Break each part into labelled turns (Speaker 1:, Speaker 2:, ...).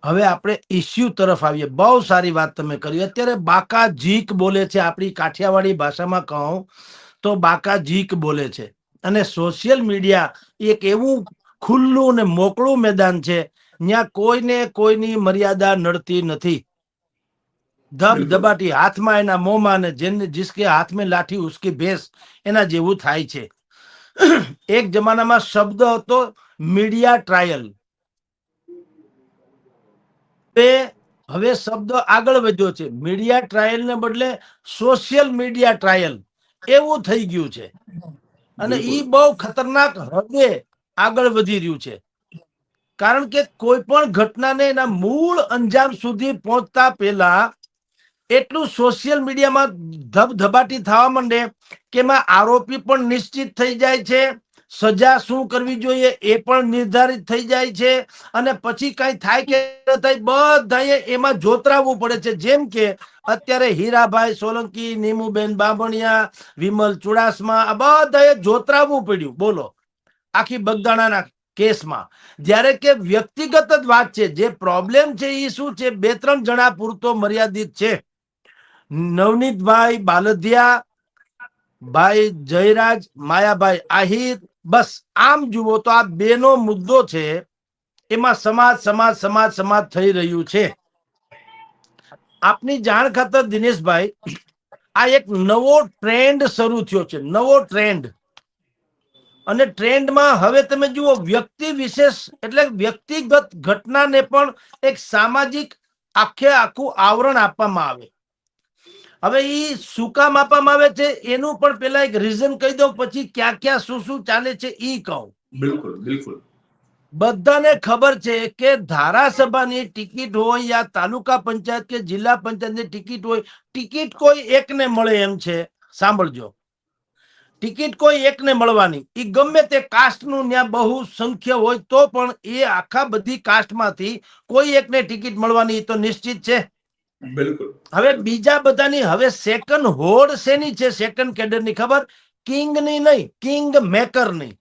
Speaker 1: હવે આપણે ઇસ્યુ તરફ આવીએ. બહુ સારી વાત તમે કરી. અત્યારે બાકા ઝીક બોલે છે, આપણી કાઠિયાવાડી ભાષામાં કહું તો બાકા ઝીક બોલે છે. અને સોશિયલ મીડિયા એક એવું ખુલ્લું ને મોકળું મેદાન છે, ત્યાં કોઈને કોઈની મર્યાદા નડતી નથી. ધબ ધબાટી હાથમાં એના મોંમાં, ને જેને જીસકે હાથ મેં લાઠી ઉસકી ભેંસ, એના જેવું થાય છે. એક જમાનામાં શબ્દ હતો મીડિયા ટ્રાયલ. હવે શબ્દ આગળ વધ્યો છે. મીડિયા ટ્રાયલ ને બદલે સોશિયલ મીડિયા ટ્રાયલ એવું થઈ ગયું છે. અને ઈ બહુ ખતરનાક હદે આગળ વધી રહ્યું છે. કારણ કે કોઈ પણ ઘટનાને એના મૂળ અંજામ સુધી પહોંચતા પહેલા એટલું સોશિયલ મીડિયામાં ધબધબાટી થવા માંડે કે એમાં આરોપી પણ નિશ્ચિત થઈ જાય છે, સજા શું કરવી જોઈએ એ પણ નિર્ધારિત થઈ જાય છે, અને પછી કઈ થાય કે ન થાય બધાએ એમાં જોતરાવવું પડે છે. જેમ કે અત્યારે હીરાભાઈ સોલંકી, નીમુબેન બાંભણિયા, વિમલ ચુડાસમા, આ બધાએ જોતરાવવું પડ્યું. બોલો, આખી બગદાણાના કેસમાં. જ્યારે કે વ્યક્તિગત જ વાત છે, જે પ્રોબ્લેમ છે એ શું છે, 2-3 જણા પૂરતો મર્યાદિત છે. નવનીતભાઈ બાલધિયા, ભાઈ જયરાજ, માયાભાઈ આહિર, બસ આમ જુઓ તો આ બેનો મુદ્દો છે. એમાં સમાજ સમાજ સમાજ સમાજ થઈ રહ્યું છે. આપની જાણ ખાતર દિનેશભાઈ, આ એક નવો ટ્રેન્ડ શરૂ થયો છે, નવો ટ્રેન્ડ. અને ટ્રેન્ડમાં હવે તમે જુઓ, વ્યક્તિ વિશેષ એટલે વ્યક્તિગત ઘટનાને પણ એક સામાજિક આખે આખું આવરણ આપવામાં આવે. હવે ઈ શું કામ આપવામાં આવે છે એનું પણ પેલા એક રીઝન કહી દઉં, પછી ક્યાં ક્યાં શું શું ચાલે છે ઈ કહું.
Speaker 2: બિલકુલ બિલકુલ.
Speaker 1: બધાને ખબર છે કે ધારાસભાની ટિકિટ હોય યા તાલુકા પંચાયત કે જિલ્લા પંચાયતની ટિકિટ હોય, ટિકિટ કોઈ એકને મળે એમ છે. સાંભળજો, ટિકિટ કોઈ એકને મળવાની, એ ગમે તે કાસ્ટનું ત્યાં બહુ સંખ્યા હોય તો પણ એ આખા બધી કાસ્ટમાંથી કોઈ એકને ટિકિટ મળવાની, એ તો નિશ્ચિત છે.
Speaker 2: બિલકુલ.
Speaker 1: હવે બીજા બધાની, હવે સેકન્ડ હોડ શેની છે? સેકન્ડ કેડરની ખબર? કિંગની નહીં, કિંગ મેકરની.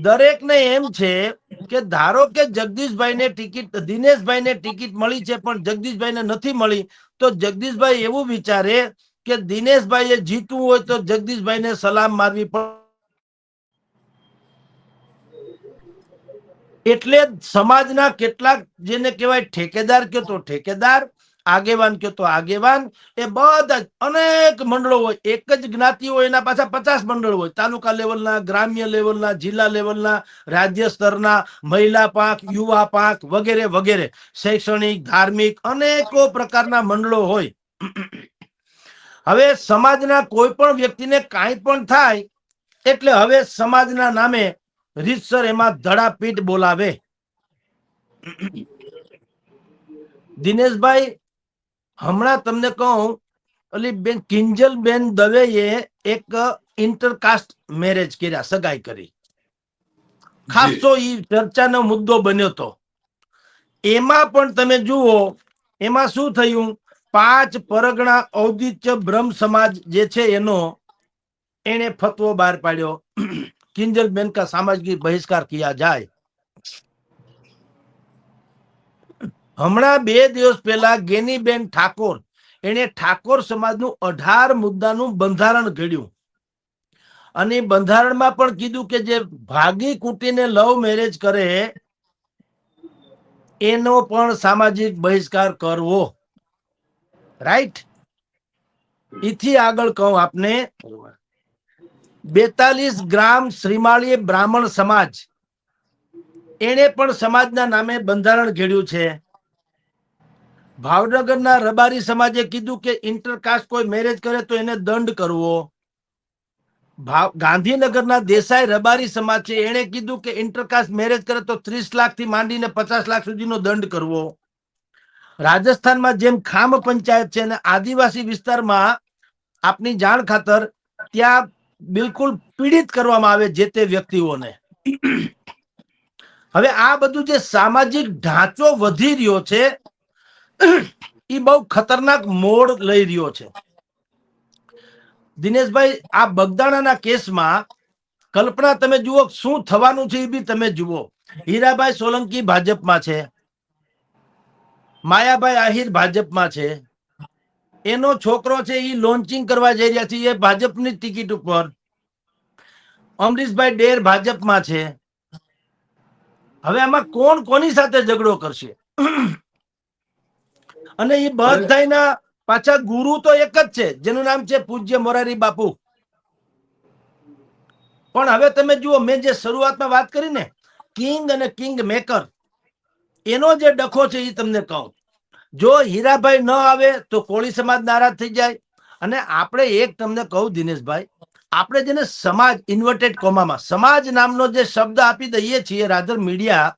Speaker 1: દરેકને એમ છે કે ધારો કે જગદીશભાઈને ટિકિટ, દિનેશભાઈને ટિકિટ મળી છે પણ જગદીશભાઈને નથી મળી, તો જગદીશભાઈ એવું વિચારે કે દિનેશભાઈએ જીતવું હોય તો જગદીશભાઈને સલામ મારવી પડે. એટલે સમાજના કેટલાક, જેને કહેવાય ઠેકેદાર કયો તો ઠેકેદાર, આગેવાન કયો તો આગેવાન, એ બધા અનેક મંડળો હોય. એક જ જ્ઞાતિ હોય એના પાછા 50 મંડળ હોય. તાલુકા લેવલના, ગ્રામ્ય લેવલના, જિલ્લા લેવલના, રાજ્ય સ્તરના, મહિલા પાંખ, યુવા પાંખ વગેરે વગેરે, શૈક્ષણિક, ધાર્મિક, અનેકો પ્રકારના મંડળો હોય. હવે સમાજના કોઈ પણ વ્યક્તિને કાંઈ પણ થાય એટલે હવે સમાજના નામે રીતસર એમાં ધડાપીટ બોલાવે. દિનેશભાઈ, હમણાં તમને કહું, ઓલી બેન કિંજલબેન દવેએ એક ઇન્ટરકાસ્ટ મેરેજ કર્યા, સગાઈ કરી. ખાસો ઈ ચર્ચાનો મુદ્દો બન્યો તો. એમાં પણ તમે જુઓ, એમાં શું થયું? 5 પરગણા ઔદિત્ય બ્રહ્મ સમાજ જે છે એનો, એને ફતવો બહાર પાડ્યો, કિંજલબેન કા સામાજિક બહિષ્કાર કિયા જાય. હમણાં 2 દિવસ પહેલા ગેનીબેન ઠાકોર, એને ઠાકોર સમાજનું 18 મુદ્દાનું બંધારણ ઘડ્યું. અને બંધારણમાં પણ કીધું કે જે ભાગી કૂટીને લવ મેરેજ કરે એનો પણ સામાજિક બહિષ્કાર કરવો. રાઈટ? એથી આગળ કહું આપને, 42 ગ્રામ શ્રીમાળી બ્રાહ્મણ સમાજ, એને પણ સમાજના નામે બંધારણ ઘડ્યું છે. ભાવનગરના રબારી સમાજે કીધું કે ઇન્ટરકાસ્ટ કોઈ મેરેજ કરે તો એને દંડ કરવો. ગાંધીનગરના દેસાઈ રબારી સમાજ છે, એને કીધું કે ઇન્ટરકાસ્ટ મેરેજ કરે તો 30 લાખથી માંડીને 50 લાખ સુધીનો દંડ કરવો. રાજસ્થાનમાં જેમ ખામ પંચાયત છે, અને આદિવાસી વિસ્તારમાં આપની જાણ ખાતર ત્યાં બિલકુલ પીડિત કરવામાં આવે જે તે વ્યક્તિઓને. હવે આ બધું જે સામાજિક ઢાંચો વધી રહ્યો છે, એ બહુ ખતરનાક મોડ લઈ રહ્યો છે. દિનેશભાઈ, આ બગદાણાના કેસમાં કલ્પના તમે જુઓ, શું થવાનું છે એ બી તમે જુઓ. હીરાભાઈ સોલંકી ભાજપમાં છે, માયાભાઈ આહિર ભાજપમાં છે, એનો છોકરો છે એ લોન્ચિંગ કરવા જઈ રહ્યા છે એ ભાજપની ટિકિટ ઉપર, અમરીશભાઈ ડેર ભાજપમાં છે. હવે આમાં કોણ કોની સાથે ઝઘડો કરશે? અને એ બધાના પાછા ગુરુ તો એક જ છે, જેનું નામ છે પૂજ્ય મોરારી બાપુ. પણ હવે તમે જુઓ, મેં જે શરૂઆતમાં વાત કરી ને, કિંગ અને કિંગ મેકર, એનો જે ડખો છે એ તમને કહું. જો હીરાભાઈ ન આવે તો કોળી સમાજ નારાજ થઈ જાય. અને આપણે એક તમને કહું દિનેશભાઈ, આપણે જેને સમાજ ઇન્વર્ટેડ કોમામાં સમાજ નામનો જે શબ્દ આપી દઈએ છીએ રાધર મીડિયા,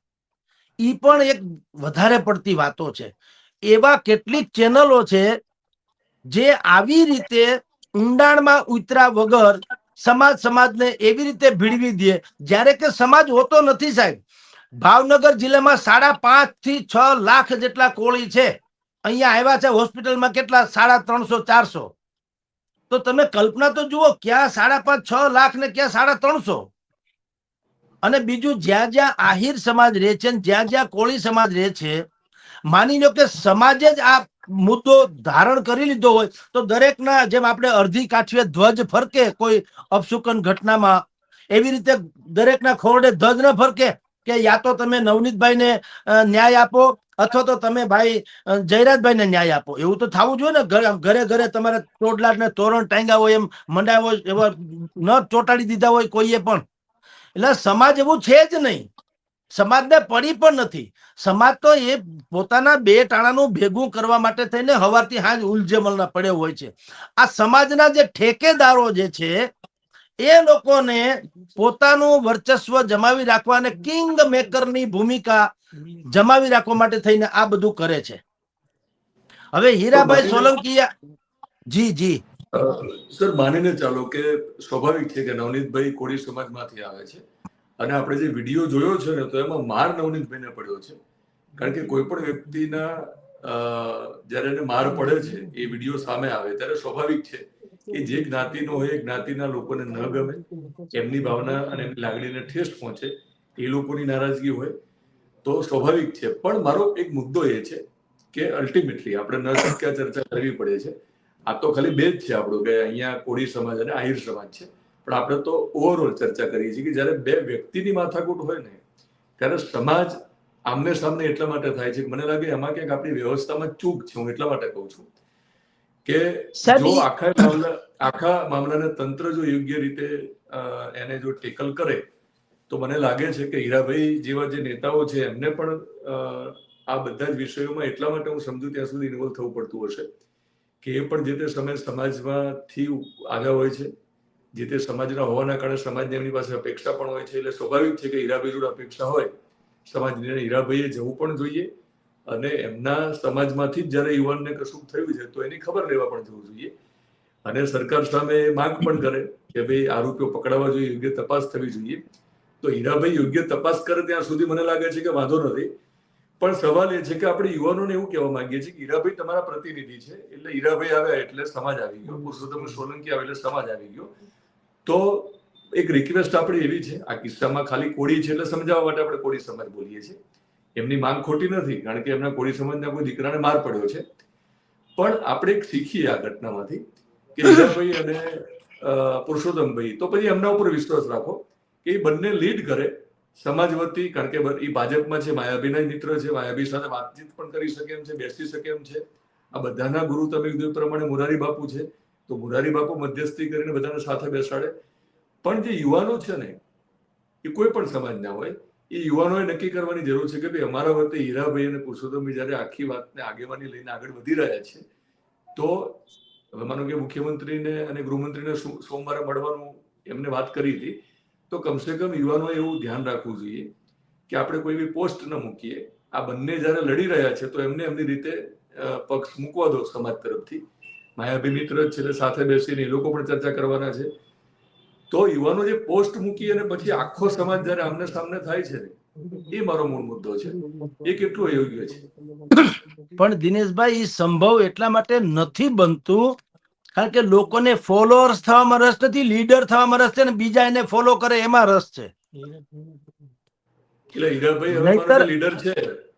Speaker 1: ઈ પણ એક વધારે પડતી વાતો છે. એવા કેટલીક ચેનલો છે જે આવી રીતે ઊંડાણમાં ઉતર્યા વગર સમાજને એવી રીતે ભીડવી દે, જ્યારે કે સમાજ હોતો નથી સાહેબ. ભાવનગર જિલ્લામાં 5.5 થી 6 લાખ જેટલા કોળી છે. અહીંયા આવ્યા છે હોસ્પિટલમાં કેટલા? 350 400. તો તમે કલ્પના તો જુઓ, ક્યાં 5.5 6 લાખ ને ક્યાં 350. અને બીજું, જ્યાં જ્યાં આહિર સમાજ રહે છે, જ્યાં જ્યાં કોળી સમાજ રહે છે, માની લો કે સમાજે જ આ મુદ્દો ધારણ કરી લીધો હોય તો દરેકના, જેમ આપણે અડધી કાઠીએ ધ્વજ ફરકે કોઈ અપશુકન ઘટનામાં, એવી રીતે દરેકના ખોરડે ધ્વજ ન ફરકે કે યા તો તમે નવનીતભાઈને ન્યાય આપો અથવા તો તમે ભાઈ જયરાજભાઈને ન્યાય આપો. એવું તો થવું જોઈએ ને. ઘરે ઘરે તમારે ટોડલા ને તોરણ ટાંગ્યા હોય, એમ મંડાય હોય, એવા ન ચોંટાડી દીધા હોય કોઈએ પણ. એટલે સમાજ એવું છે જ નહીં. સમાજને પડી પણ નથી. સમાજ તો એ પોતાના બે ટાણાનું ભેગું કરવા માટે થઈને હવારથી હાજ ઉલજેમલના પડ્યો હોય છે. આ સમાજના જે ઠેકેદારો જે છે એ લોકોને પોતાનું વર્ચસ્વ જમાવી રાખવા અને કિંગ મેકરની ભૂમિકા જમાવી રાખવા માટે થઈને આ બધું કરે છે. હવે હીરાભાઈ સોલંકી, જી જી
Speaker 2: સર, માનીને ચાલો કે સ્વાભાવિક છે કે નવનીતભાઈ કોળી સમાજમાંથી આવે છે, અને આપણે જે વિડીયો જોયો છે ને, તો એમાં માર નવનીતભાઈને પડ્યો છે. કારણ કે કોઈ પણ વ્યક્તિના જ્યારે એને માર પડે છે, એ વિડીયો સામે આવે ત્યારે સ્વાભાવિક છે કે જે જ્ઞાતિનો હોય એ જ્ઞાતિના લોકોને ન ગમે, એમની ભાવના અને એમની લાગણીને ઠેસ પહોંચે, એ લોકોની નારાજગી હોય તો સ્વાભાવિક છે. પણ મારો એક મુદ્દો એ છે કે અલ્ટિમેટલી આપણે ન શક્ય ચર્ચા કરવી પડે છે. આ તો ખાલી બે જ છે આપણું, કે અહીંયા કોળી સમાજ અને આહિર સમાજ છે. પણ આપણે તો ઓવરઓલ ચર્ચા કરીએ છીએ કે જ્યારે બે વ્યક્તિની માથાકૂટ હોય ને, ત્યારે સમાજ આમને સામને એટલા માટે થાય છે. મને લાગે એમાં ક્યાંક આપણી વ્યવસ્થામાં ચૂક છે. હું એટલા માટે કહું છું કે જો આખા મામલાને તંત્ર જો યોગ્ય રીતે એને જો ટેકલ કરે તો મને લાગે છે કે હીરાભાઈ જેવા જે નેતાઓ છે એમને પણ આ બધા જ વિષયોમાં એટલા માટે હું સમજુ ત્યાં સુધી ઇન્વોલ્વ થવું પડતું હશે કે એ પણ જે તે સમય સમાજમાંથી આવ્યા હોય છે, જે તે સમાજના હોવાના કારણે સમાજની એમની પાસે અપેક્ષા પણ હોય છે. એટલે સ્વાભાવિક છે કે હીરાભાઈ જોડે અપેક્ષા હોય સમાજની, હીરાભાઈએ જવું પણ જોઈએ. અને એમના સમાજમાંથી જ જયારે યુવાનને કશું થયું છે તો એની ખબર લેવા પણ જવું જોઈએ. અને સરકાર સામે માંગ પણ કરે કે ભાઈ આરોપીઓ પકડાવા જોઈએ, યોગ્ય તપાસ થવી જોઈએ. તો હીરાભાઈ યોગ્ય તપાસ કરે ત્યાં સુધી મને લાગે છે કે વાંધો નથી. પણ સવાલ એ છે કે આપણે યુવાનોને એવું કહેવા માંગીએ છીએ કે હીરાભાઈ તમારા પ્રતિનિધિ છે, એટલે હીરાભાઈ આવ્યા એટલે સમાજ આવી ગયો, પુરુષોત્તમ સોલંકી આવે એટલે સમાજ આવી ગયો. તો એક રિક્વેસ્ટ આપણી એવી છે, આ કિસ્સામાં ખાલી કોળી છે એટલે સમજાવવા માટે આપણે કોળી સમાજ બોલીએ છીએ. એમની માંગ ખોટી નથી, કારણ કે એમના કોળી સમાજના કોઈ દીકરાને માર પડ્યો છે. પણ આપણે એક શીખીએ આ ઘટનામાંથી કે હીરાભાઈ અને પુરુષોત્તમભાઈ, તો પછી એમના ઉપર વિશ્વાસ રાખો કે એ બંને લીડ કરે સમાજ વતી. કારણ કે એ ભાજપમાં છે, માયાભાઈના મિત્ર છે, માયાભાઈ સાથે વાતચીત પણ કરી શકે એમ છે, બેસી શકે એમ છે. આ બધાના ગુરુ તમે કીધું પ્રમાણે મોરારી બાપુ છે, તો મોરારી બાપુ મધ્યસ્થી કરીને બધાને સાથે બેસાડે. પણ જે યુવાનો છે ને, એ કોઈ પણ સમાજના હોય, એ યુવાનોએ નક્કી કરવાની જરૂર છે કે ભાઈ અમારા વખતે હીરાભાઈ અને પુરુષોત્તમભાઈ જયારે આખી વાતને આગેવાની લઈને આગળ વધી રહ્યા છે, તો હવે માનો કે મુખ્યમંત્રીને અને ગૃહમંત્રીને સોમવારે મળવાનું એમને વાત કરી હતી, તો કમસે કમ યુવાનોએ એવું ધ્યાન રાખવું જોઈએ કે આપણે કોઈ બી પોસ્ટ ન મૂકીએ. આ બંને જયારે લડી રહ્યા છે તો એમને એમની રીતે પક્ષ મૂકવા દો સમાજ તરફથી. માયાભાઈ મિત્ર જ છે એટલે સાથે બેસીને એ લોકો પણ ચર્ચા કરવાના છે. તો યુવાનો જે પોસ્ટ મૂકી અને પછી આખો સમાજ જયારે આમને સામને થાય છે ને, એ મારો મૂળ મુદ્દો છે. એ કેટલું અયોગ્ય છે.
Speaker 1: પણ દિનેશભાઈ, એ સંભવ એટલા માટે નથી બનતું કારણ કે લોકોને ફોલોઅર્સ થવામાં રસ નથી, લીડર થવામાં રસ છે, અને બીજા એને ફોલો કરે એમાં રસ છે.
Speaker 2: એટલે હીરાભાઈ હવે માનો
Speaker 1: નહીતર
Speaker 2: કે લીડર છે,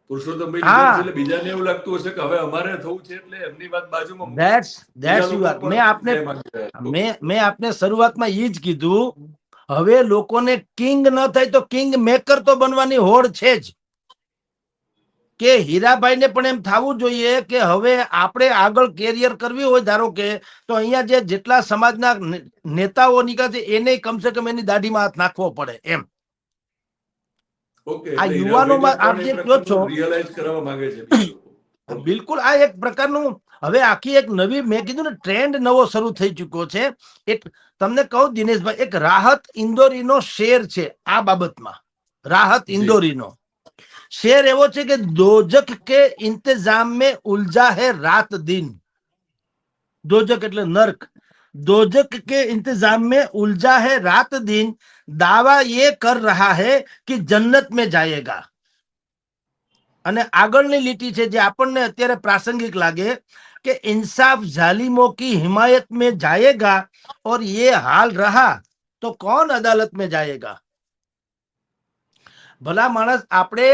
Speaker 2: પુરુષોત્તમભાઈ લીડર છે,
Speaker 1: હા,
Speaker 2: એટલે બીજાને એવું લાગતું હશે કે હવે અમારે થવું છે, એટલે એમની વાત બાજુમાં મૂકી
Speaker 1: ધેટ્સ
Speaker 2: બીજા
Speaker 1: યુ
Speaker 2: લોકો
Speaker 1: આર.
Speaker 2: પણ ન્યાય માંગી રહ્યા. ઓકે.
Speaker 1: મેં આપને શરૂઆતમાં એ જ કીધું, હવે લોકોને કિંગ ન થાય તો કિંગ મેકર તો બનવાની હોડ છે જ, કે હીરાભાઈને પણ એમ થવું જોઈએ કે હવે આપણે આગળ કેરિયર કરવી હોય, ધારો કે તો અહીંયા જેટલા સમાજના નેતાઓ નીકળે છે એને કમસે કમ એની દાઢીમાં હાથ નાખવો પડે એમ.
Speaker 2: ઓકે,
Speaker 1: આ
Speaker 2: એટલે હીરાભાઈને
Speaker 1: યુવાનોમાં આપ
Speaker 2: પણ
Speaker 1: જે
Speaker 2: એ
Speaker 1: કહો છો,
Speaker 2: પ્રકારનું રિયલાઇઝ કરાવવા માંગે છે બીજા લોકો. ઓકે.
Speaker 1: બિલકુલ આ એક પ્રકારનું હવે આખી એક નવી, મેં કીધું ને, ટ્રેન્ડ નવો શરૂ થઈ ચુક્યો છે. એક તમને કહું દિનેશભાઈ, એક રાહત ઇન્દોરીનો શેર છે આ બાબતમાં. રાહત
Speaker 2: જી.
Speaker 1: ઇન્દોરીનો शेर एवो छे कि दोजक के इंतजाम में उलझा है रात दिन. दोजक एटले नरक. दोजक के इंतजाम में उलझा है रात दिन, दावा ये कर रहा है कि जन्नत में जाएगा. અને આગળની લીટી છે જે આપણને અત્યારે પ્રાસંગિક લાગે કે इंसाफ जालिमों की हिमायत में जाएगा और ये हाल रहा तो कौन अदालत में जाएगा. ભલા માણસ, આપણે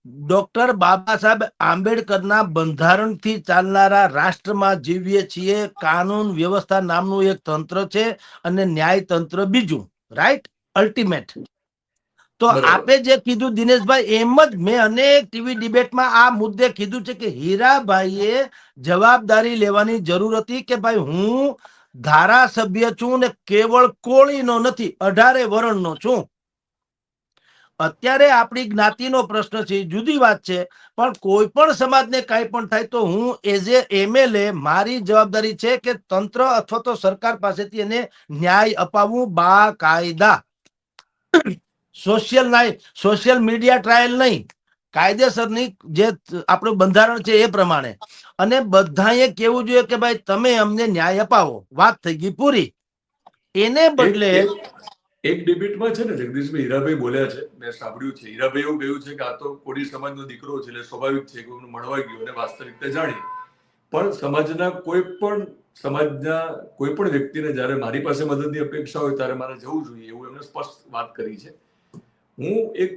Speaker 1: ડોક્ટર બાબા સાહેબ આંબેડકરના બંધારણથી ચાલનારા રાષ્ટ્રમાં જીવીએ છીએ. કાનૂન વ્યવસ્થા નામનું એક તંત્ર છે અને ન્યાય તંત્ર બીજું, રાઈટ, અલ્ટિમેટ. તો
Speaker 2: બરાબર.
Speaker 1: આપે જે કીધું દિનેશભાઈ, એમ જ મેં અનેક ટીવી ડિબેટમાં આ મુદ્દે કીધું છે કે હીરાભાઈએ જવાબદારી લેવાની જરૂર હતી કે ભાઈ હું ધારાસભ્ય છું ને કેવળ કોળીનો નથી, 18 વર્ણનો છું. અત્યારે આપણી જ્ઞાતિનો પ્રશ્ન છે, જુદી વાત છે, પણ કોઈ પણ સમાજને કાંઈ પણ થાય તો હું એઝ એ MLA મારી જવાબદારી છે કે તંત્ર અથવા તો સરકાર પાસેથી એને ન્યાય અપાવવું બાકાયદા. સોશિયલ મીડિયા ટ્રાયલ નહીં, કાયદેસરની જે આપણું બંધારણ છે એ પ્રમાણે. અને બધાએ કેવું જોઈએ કે ભાઈ તમે અમને ન્યાય અપાવો, વાત થઈ ગઈ પૂરી. એને બદલે
Speaker 2: એક ડિબેટમાં છે ને જગદીશભાઈ, હીરાભાઈ બોલ્યા છે, મેં સાંભળ્યું છે, હીરાભાઈ એવું કહ્યું છે કે આ તો કોળી સમાજનો દીકરો છે એટલે સ્વાભાવિક છે કે એનું મળવા ગયું અને વાસ્તવિકતા જાણી. પણ સમાજના કોઈ પણ વ્યક્તિને જ્યારે મારી પાસે મદદની અપેક્ષા હોય ત્યારે મારે જવું જોઈએ, એવું એમને સ્પષ્ટ વાત કરી છે. હું એક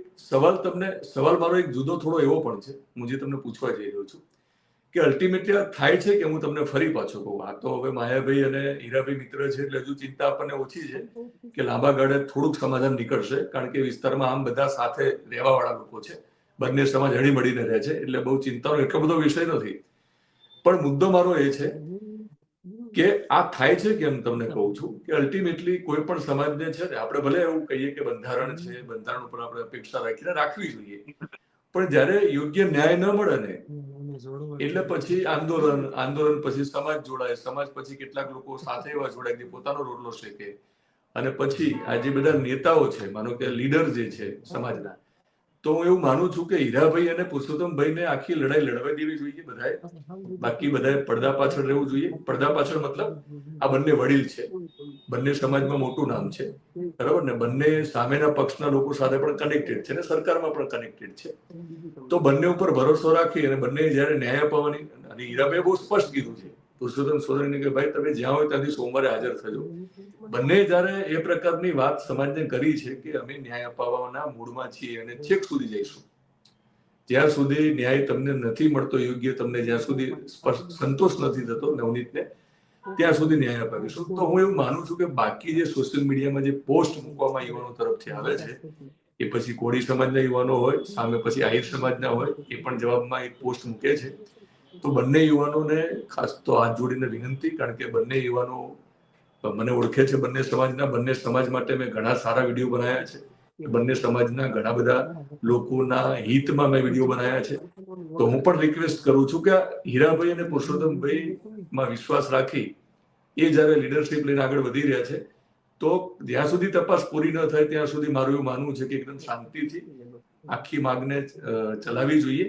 Speaker 2: સવાલ મારો એક જુદો થોડો એવો પણ છે, હું જે તમને પૂછવા જઈ રહ્યો છું કે અલ્ટિમેટલી આ થાય છે કે, હું તમને ફરી પાછો કહું, આ તો હવે માયાભાઈ અને હીરાભાઈ મિત્ર છે એટલે હજુ ચિંતા આપણને ઓછી છે કે લાંબા ગાળે થોડુંક સમાધાન નીકળશે, કારણ કે વિસ્તારમાં આમ બધા સાથે રહેવા વાળા લોકો છે, બંને સમાજ હળી મળીને રહે છે, એટલે બહુ ચિંતાનો એટલો બધો વિષય નથી. પણ મુદ્દો મારો એ છે કે આ થાય છે કેમ, તમને કહું છું કે અલ્ટિમેટલી કોઈ પણ સમાજને છે ને, આપણે ભલે એવું કહીએ કે બંધારણ છે, બંધારણ ઉપર આપણે અપેક્ષા રાખવી જોઈએ, પણ જ્યારે યોગ્ય ન્યાય ન મળે ને એટલે પછી આંદોલન પછી સમાજ જોડાય, સમાજ પછી કેટલાક લોકો સાથે એવા જોડાય કે પોતાનો રોટલો શેકે, અને પછી આ જે બધા નેતાઓ છે, માનો કે લીડર જે છે સમાજના, તો હું એવું માનું છું કે હીરાભાઈ અને પુરુષોત્તમભાઈને આખી લડાઈ લડવા દેવી જોઈએ બધાએ. બાકી બધાએ પડદા પાછળ રહેવું જોઈએ. પડદા પાછળ મતલબ આ બંને વડીલ છે, બંને સમાજમાં મોટું નામ છે, બરાબર ને, બંને સામેના પક્ષના લોકો સાથે પણ કનેક્ટેડ છે ને સરકારમાં પણ કનેક્ટેડ છે. તો બંને ઉપર ભરોસો રાખી અને બંને જયારે ન્યાય અપાવવાની, અને હીરાભાઈએ બહુ સ્પષ્ટ કીધું છે પુરુષોત્તમ સોલંકીને કે ભાઈ તમે જ્યાં હોય ત્યાંથી સોમવારે હાજર થજો. બંને જયારે એ પ્રકારની વાત સમાજને કરી છે કે અમે ન્યાય અપાવવાના મૂડમાં છીએ અને છેક સુધી જઈશું, જ્યાં સુધી ન્યાય તમને નથી મળતો યોગ્ય, તમને જ્યાં સુધી સંતોષ નથી થતો નવનીતને, ત્યાં સુધી ન્યાય અપાવીશું. તો હું એવું માનું છું કે બાકી જે સોશિયલ મીડિયામાં જે પોસ્ટ મૂકવામાં યુવાનો તરફથી આવે છે, એ પછી કોળી સમાજના યુવાનો હોય, સામે પછી આહિર સમાજના હોય, એ પણ જવાબમાં એક પોસ્ટ મૂકે છે. તો બંને યુવાનોને ખાસ તો હાથ જોડીને વિનંતી, કારણ કે બંને યુવાનો મને ઓળખે છે, બંને સમાજ માટે મેં ઘણા સારા વિડીયો બનાવ્યા છે, બંને સમાજના ઘણા બધા લોકોના હિતમાં મેં વિડીયો બનાવ્યા છે. તો હું પણ રિક્વેસ્ટ કરું છું કે હીરાભાઈ અને પુરુષોત્તમભાઈ માં વિશ્વાસ રાખી એ જયારે લીડરશિપ લઈને આગળ વધી રહ્યા છે, તો જ્યાં સુધી તપાસ પૂરી ન થાય ત્યાં સુધી મારું એવું માનવું છે કે એકદમ શાંતિથી આખી માગને ચલાવવી જોઈએ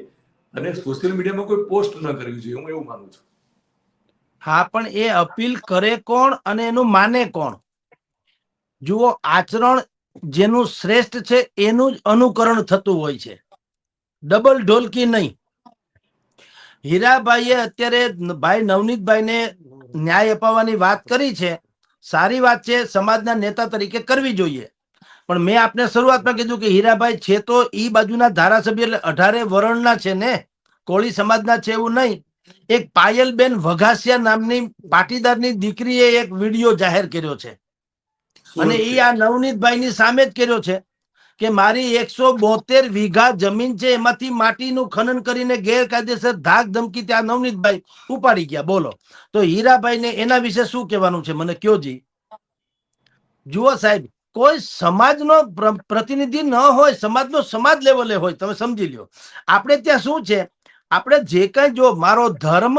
Speaker 2: અને સોશિયલ મીડિયામાં કોઈ પોસ્ટ ન કરવી જોઈએ, હું એવું માનું છું.
Speaker 1: હા, પણ એ અપીલ કરે કોણ અને એનું માને કોણ? જુઓ, આચરણ જેનું શ્રેષ્ઠ છે એનું જ અનુકરણ થતું હોય છે, ડબલ ઢોલકી નહીં. હીરાભાઈએ અત્યારે ભાઈ નવનીતભાઈને ન્યાય અપાવવાની વાત કરી છે, સારી વાત છે, સમાજના નેતા તરીકે કરવી જોઈએ. પણ મેં આપને શરૂઆતમાં કીધું કે હીરાભાઈ છે તો ઈ બાજુના ધારાસભ્ય એટલે 18 વરણના છે ને, કોળી સમાજના છે એવું નહીં. એક પાયલબેન વઘાસિયા નામની પાટીદારની દીકરીએ એક વિડીયો જાહેર કર્યો છે અને
Speaker 2: સુરત
Speaker 1: ઈ
Speaker 2: થી.
Speaker 1: આ નવનીતભાઈની સામે જ કર્યો છે કે મારી 172 વીઘા જમીન છે, એમાંથી માટીનું ખનન કરીને ગેરકાયદેસર ધાક ધમકી ત્યાં નવનીતભાઈ ઉપાડી ગયા. બોલો, તો હીરાભાઈને એના વિશે શું કહેવાનું છે મને કયો જી. જુઓ સાહેબ, કોઈ સમાજનો પ્રતિનિધિ ન હોય, સમાજનો સમાજ લેવલે હોય, તમે સમજી લ્યો. આપણે ત્યાં શું છે, આપણે જે કઈ જો મારો ધર્મ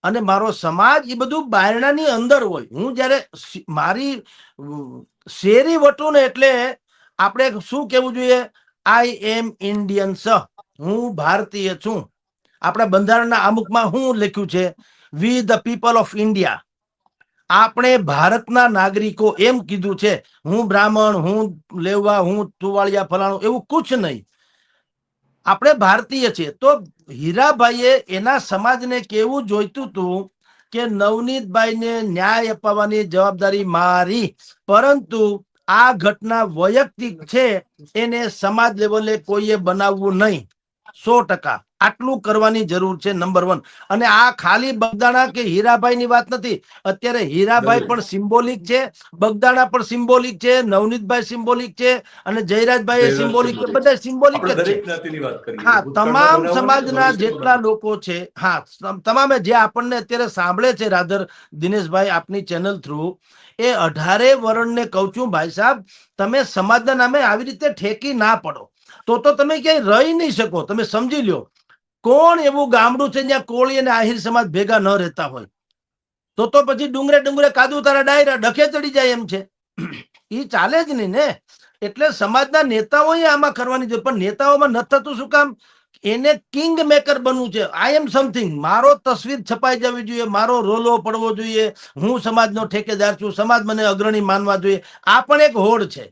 Speaker 1: અને મારો સમાજ એ બધું બારણાની અંદર હોય. હું જયારે મારી શેરી વટું ને એટલે આપણે શું કેવું જોઈએ, આઈ એમ ઇન્ડિયન, હું ભારતીય છું. આપણા બંધારણના અમુકમાં શું લખ્યું છે, વી ધ પીપલ ઓફ ઇન્ડિયા, આપણે ભારતના નાગરિકો, એમ કીધું છે. હું બ્રાહ્મણ, હું લેવા, હું તુવાળિયા, ફલાણું એવું કુછ નહીં, આપણે ભારતીય છીએ. તો હીરાભાઈએ એના સમાજને કેવું જોઈતું હતું કે નવનીતભાઈને ન્યાય અપાવવાની જવાબદારી મારી, પરંતુ આ ઘટના વૈયક્તિક છે, એને સમાજ લેવલે કોઈએ બનાવવું નહીં. 100% આટલું કરવાની જરૂર છે, નંબર 1. અને આ ખાલી બગદાણા કે હીરાભાઈ ની વાત નથી. અત્યારે હીરાભાઈ પણ સિમ્બોલિક છે, બગદાણા પણ સિમ્બોલિક છે, નવનીતભાઈ સિમ્બોલિક છે, અને જયરાજભાઈ સિમ્બોલિક છે. બધા સિમ્બોલિક જ
Speaker 2: આપણે
Speaker 1: છે.
Speaker 2: દરેક જ્ઞાતિની વાત કરીએ,
Speaker 1: હા,
Speaker 2: ભૂતકાળના
Speaker 1: તમામ
Speaker 2: બનાવો અને
Speaker 1: સમાજના
Speaker 2: ભવિષ્યના
Speaker 1: જેટલા
Speaker 2: બનાવો.
Speaker 1: લોકો છે, હા, તમામે જે આપણને અત્યારે સાંભળે છે, રાધર દિનેશભાઈ આપની ચેનલ થ્રુ, એ 18 વરણને કહું છું ભાઈ સાહેબ, તમે સમાજના નામે આવી રીતે ઠેકી ના પડો, તો તમે ક્યાંય રહી નહીં શકો. તમે સમજી લ્યો, કોણ એવું ગામડું છે જ્યાં કોળી અને આહિર સમાજ ભેગા ન રહેતા હોય? તો પછી ડુંગરે ડુંગરે કાદુ તારા ડાયરા ડખે ચડી જાય એમ છે. એ ચાલે જ નહીં ને. એટલે સમાજના નેતાઓએ આમાં કરવાની જરૂર, પણ નેતાઓમાં ન થતું શું કામ? એને કિંગ મેકર બનવું છે. આઈ એમ સમથિંગ, મારો તસવીર છપાઈ જવી જોઈએ, મારો રોલો પડવો જોઈએ, હું સમાજનો ઠેકેદાર છું, સમાજ મને અગ્રણી માનવા જોઈએ. આ પણ એક હોડ છે.